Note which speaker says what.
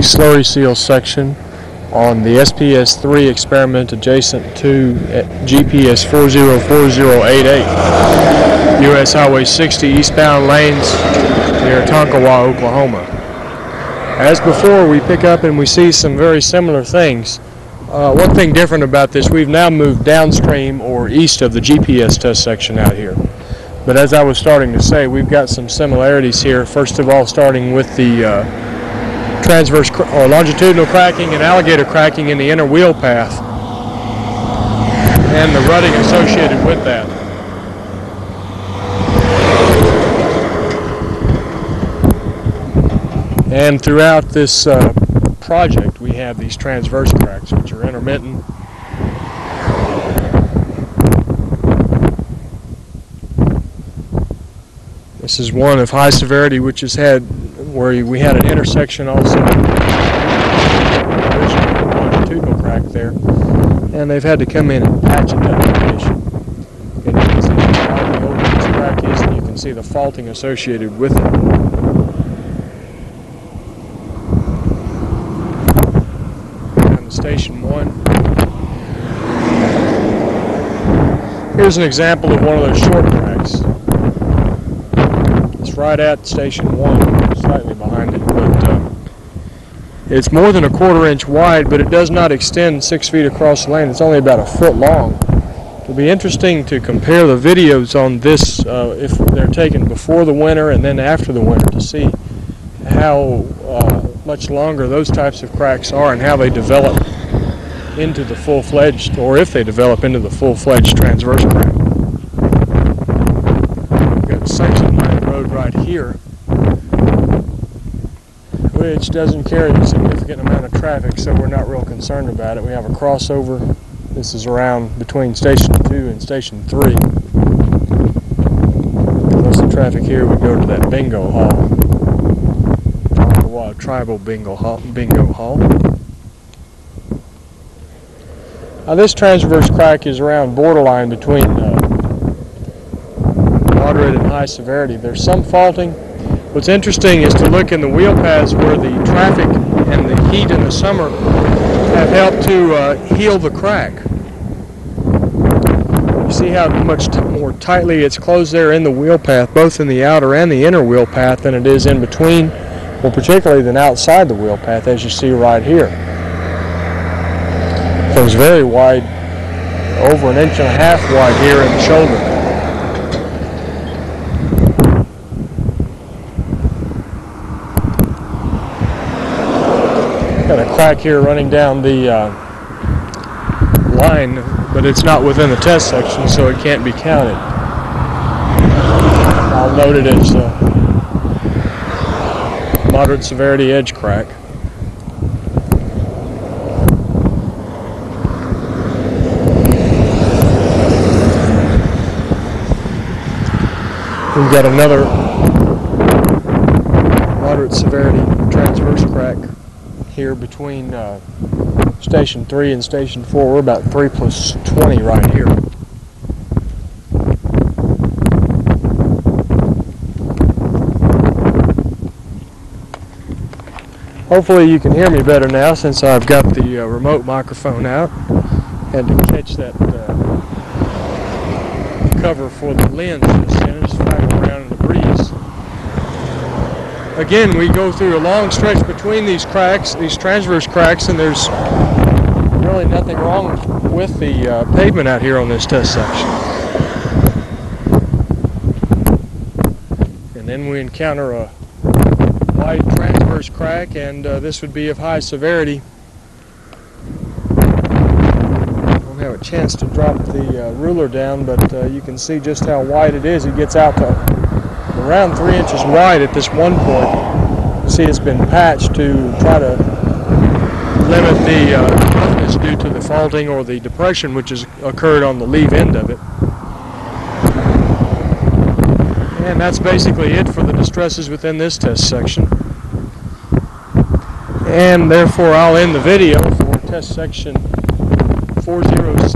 Speaker 1: slurry seal section on the SPS-3 experiment adjacent to GPS 404088, US Highway 60 eastbound lanes near Tonkawa, Oklahoma. As before, we pick up and we see some very similar things. One thing different about this, we've now moved downstream or east of the GPS test section out here. But as I was starting to say, we've got some similarities here. First of all, starting with the transverse or longitudinal cracking and alligator cracking in the inner wheel path and the rutting associated with that. And throughout this project, we have these transverse cracks, which are intermittent. This is one of high severity, which has had where we had an intersection also, longitudinal crack there, and they've had to come in and patch it that location. And you can see how wide the old this crack is, and you can see the faulting associated with it. And Station 1. Here's an example of one of those short cracks. It's right at Station 1, slightly behind it, but it's more than a quarter-inch wide, but it does not extend 6 feet across the lane. It's only about a foot long. It'll be interesting to compare the videos on this if they're taken before the winter and then after the winter to see how much longer those types of cracks are and how they develop into the full-fledged, or if they develop into the full-fledged transverse crack. We've got section line road right here, which doesn't carry a significant amount of traffic, so we're not real concerned about it. We have a crossover. This is around between Station 2 and Station 3. Most of the traffic here would go to that bingo hall, Tonkawa Tribal Bingo Hall. Now this transverse crack is around borderline between moderate and high severity. There's some faulting. What's interesting is to look in the wheel paths where the traffic and the heat in the summer have helped to heal the crack. You see how much more tightly it's closed there in the wheel path, both in the outer and the inner wheel path, than it is in between, well, particularly than outside the wheel path, as you see right here. So it's very wide, over 1.5 inches wide here in the shoulder. Got a crack here running down the line, but it's not within the test section, so it can't be counted. I'll note it as moderate severity edge crack. We've got another moderate severity transverse crack here between Station 3 and Station 4. We're about 3 plus 20 right here. Hopefully you can hear me better now since I've got the remote microphone out. Had to catch that cover for the lens just then. It's flapping around in the breeze. Again, we go through a long stretch between these cracks, these transverse cracks, and there's really nothing wrong with the pavement out here on this test section. And then we encounter a wide transverse crack, and this would be of high severity. I don't have a chance to drop the ruler down, but you can see just how wide it is. It gets out to around 3 inches wide at this one point. You see it's been patched to try to limit the roughness due to the faulting or the depression which has occurred on the leave end of it. And that's basically it for the distresses within this test section. And therefore I'll end the video for test section 406.